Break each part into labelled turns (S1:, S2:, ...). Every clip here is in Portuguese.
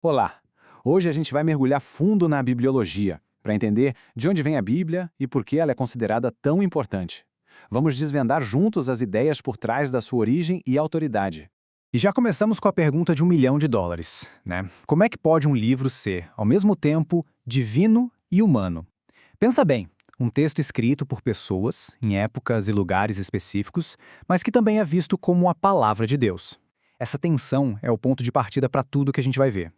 S1: Olá! Hoje a gente vai mergulhar fundo na bibliologia, para entender de onde vem a Bíblia e por que ela é considerada tão importante. Vamos desvendar juntos as ideias por trás da sua origem e autoridade.
S2: E já começamos com a pergunta de US$ 1 milhão, né? Como é que pode um livro ser, ao mesmo tempo, divino e humano? Pensa bem, um texto escrito por pessoas, em épocas e lugares específicos, mas que também é visto como a palavra de Deus. Essa tensão é o ponto de partida para tudo que a gente vai ver.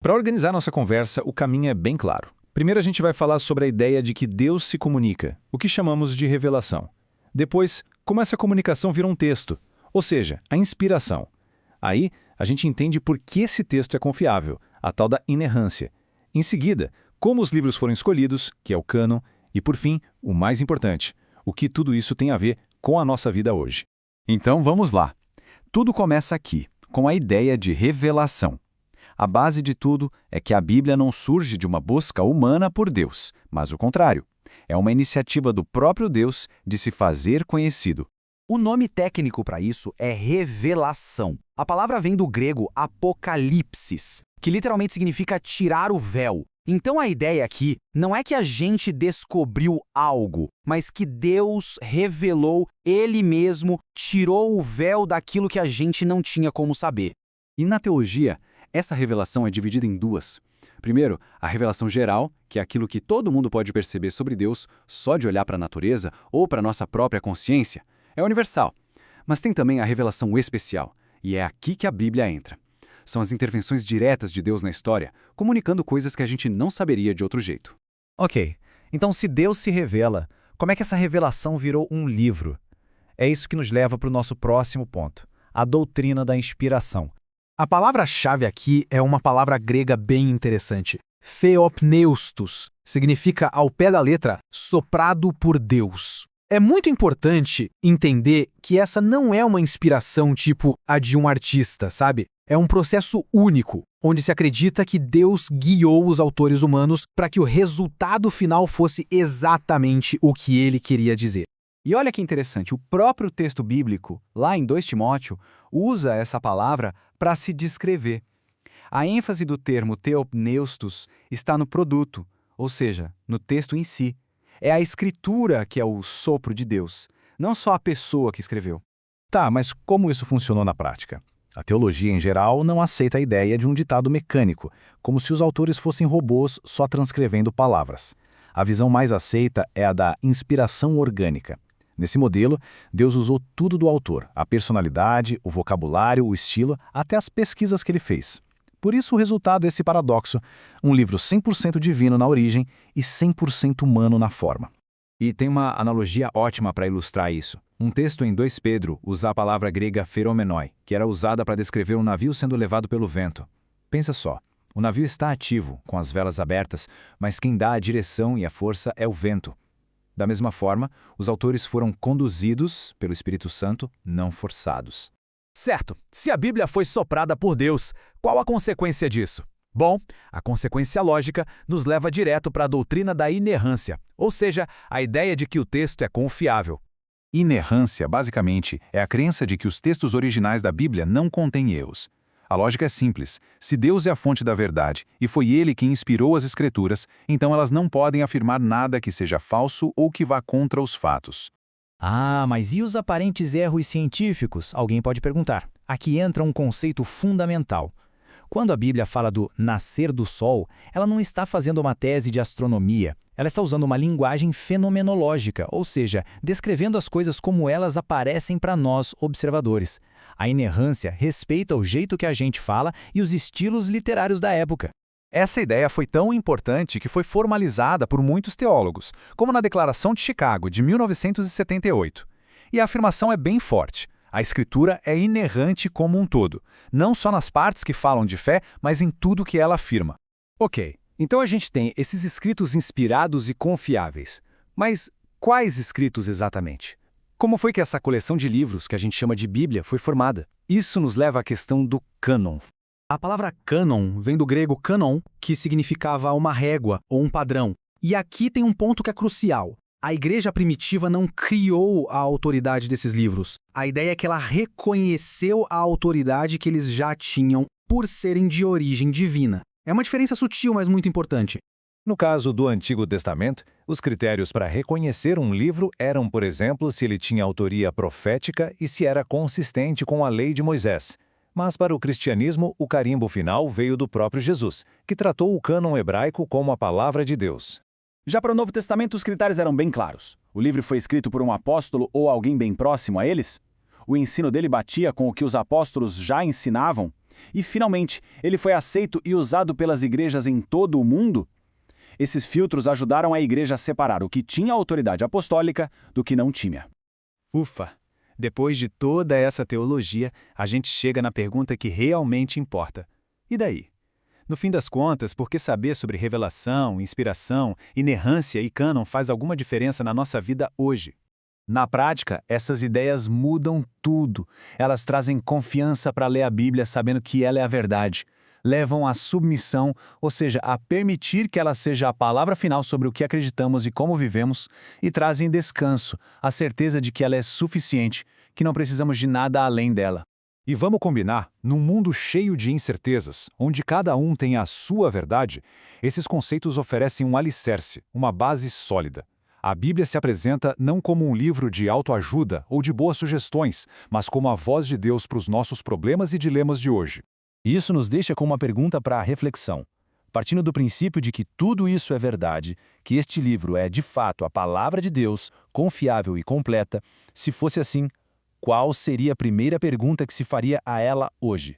S3: Para organizar nossa conversa, o caminho é bem claro. Primeiro a gente vai falar sobre a ideia de que Deus se comunica, o que chamamos de revelação. Depois, como essa comunicação vira um texto, ou seja, a inspiração. Aí, a gente entende por que esse texto é confiável, a tal da inerrância. Em seguida, como os livros foram escolhidos, que é o cânon, e por fim, o mais importante, o que tudo isso tem a ver com a nossa vida hoje.
S4: Então vamos lá. Tudo começa aqui, com a ideia de revelação. A base de tudo é que a Bíblia não surge de uma busca humana por Deus, mas o contrário. É uma iniciativa do próprio Deus de se fazer conhecido.
S5: O nome técnico para isso é revelação. A palavra vem do grego apocalipsis, que literalmente significa tirar o véu. Então a ideia aqui não é que a gente descobriu algo, mas que Deus revelou Ele mesmo, tirou o véu daquilo que a gente não tinha como saber.
S1: E na teologia, essa revelação é dividida em duas. Primeiro, a revelação geral, que é aquilo que todo mundo pode perceber sobre Deus só de olhar para a natureza ou para a nossa própria consciência. É universal. Mas tem também a revelação especial, e é aqui que a Bíblia entra. São as intervenções diretas de Deus na história, comunicando coisas que a gente não saberia de outro jeito.
S2: Ok, então se Deus se revela, como é que essa revelação virou um livro? É isso que nos leva para o nosso próximo ponto, a doutrina da inspiração.
S6: A palavra-chave aqui é uma palavra grega bem interessante. Theopneustos significa, ao pé da letra, soprado por Deus. É muito importante entender que essa não é uma inspiração tipo a de um artista, sabe? É um processo único, onde se acredita que Deus guiou os autores humanos para que o resultado final fosse exatamente o que ele queria dizer.
S1: E olha que interessante, o próprio texto bíblico, lá em 2 Timóteo, usa essa palavra para se descrever. A ênfase do termo theopneustos está no produto, ou seja, no texto em si. É a escritura que é o sopro de Deus, não só a pessoa que escreveu.
S3: Tá, mas como isso funcionou na prática? A teologia, em geral, não aceita a ideia de um ditado mecânico, como se os autores fossem robôs só transcrevendo palavras. A visão mais aceita é a da inspiração orgânica. Nesse modelo, Deus usou tudo do autor, a personalidade, o vocabulário, o estilo, até as pesquisas que ele fez. Por isso o resultado é esse paradoxo, um livro 100% divino na origem e 100% humano na forma.
S1: E tem uma analogia ótima para ilustrar isso. Um texto em 2 Pedro usa a palavra grega feromenoi, que era usada para descrever um navio sendo levado pelo vento. Pensa só, o navio está ativo, com as velas abertas, mas quem dá a direção e a força é o vento. Da mesma forma, os autores foram conduzidos pelo Espírito Santo, não forçados.
S5: Certo, se a Bíblia foi soprada por Deus, qual a consequência disso? Bom, a consequência lógica nos leva direto para a doutrina da inerrância, ou seja, a ideia de que o texto é confiável.
S4: Inerrância, basicamente, é a crença de que os textos originais da Bíblia não contêm erros. A lógica é simples. Se Deus é a fonte da verdade e foi Ele quem inspirou as Escrituras, então elas não podem afirmar nada que seja falso ou que vá contra os fatos.
S2: Ah, mas e os aparentes erros científicos? Alguém pode perguntar. Aqui entra um conceito fundamental. Quando a Bíblia fala do nascer do sol, ela não está fazendo uma tese de astronomia. Ela está usando uma linguagem fenomenológica, ou seja, descrevendo as coisas como elas aparecem para nós, observadores. A inerrância respeita o jeito que a gente fala e os estilos literários da época.
S3: Essa ideia foi tão importante que foi formalizada por muitos teólogos, como na Declaração de Chicago, de 1978. E a afirmação é bem forte. A Escritura é inerrante como um todo, não só nas partes que falam de fé, mas em tudo que ela afirma.
S1: Ok, então a gente tem esses escritos inspirados e confiáveis. Mas quais escritos exatamente? Como foi que essa coleção de livros, que a gente chama de Bíblia, foi formada? Isso nos leva à questão do cânon.
S6: A palavra cânon vem do grego canon, que significava uma régua ou um padrão. E aqui tem um ponto que é crucial. A igreja primitiva não criou a autoridade desses livros. A ideia é que ela reconheceu a autoridade que eles já tinham por serem de origem divina. É uma diferença sutil, mas muito importante.
S7: No caso do Antigo Testamento, os critérios para reconhecer um livro eram, por exemplo, se ele tinha autoria profética e se era consistente com a lei de Moisés. Mas para o cristianismo, o carimbo final veio do próprio Jesus, que tratou o cânon hebraico como a palavra de Deus.
S1: Já para o Novo Testamento, os critérios eram bem claros. O livro foi escrito por um apóstolo ou alguém bem próximo a eles? O ensino dele batia com o que os apóstolos já ensinavam? E, finalmente, ele foi aceito e usado pelas igrejas em todo o mundo? Esses filtros ajudaram a igreja a separar o que tinha autoridade apostólica do que não tinha.
S2: Ufa! Depois de toda essa teologia, a gente chega na pergunta que realmente importa. E daí? No fim das contas, por que saber sobre revelação, inspiração, inerrância e cânon faz alguma diferença na nossa vida hoje? Na prática, essas ideias mudam tudo. Elas trazem confiança para ler a Bíblia sabendo que ela é a verdade. Levam à submissão, ou seja, a permitir que ela seja a palavra final sobre o que acreditamos e como vivemos, e trazem descanso, a certeza de que ela é suficiente, que não precisamos de nada além dela.
S7: E vamos combinar, num mundo cheio de incertezas, onde cada um tem a sua verdade, esses conceitos oferecem um alicerce, uma base sólida. A Bíblia se apresenta não como um livro de autoajuda ou de boas sugestões, mas como a voz de Deus para os nossos problemas e dilemas de hoje.
S2: Isso nos deixa com uma pergunta para a reflexão. Partindo do princípio de que tudo isso é verdade, que este livro é de fato a palavra de Deus, confiável e completa, se fosse assim, qual seria a primeira pergunta que se faria a ela hoje?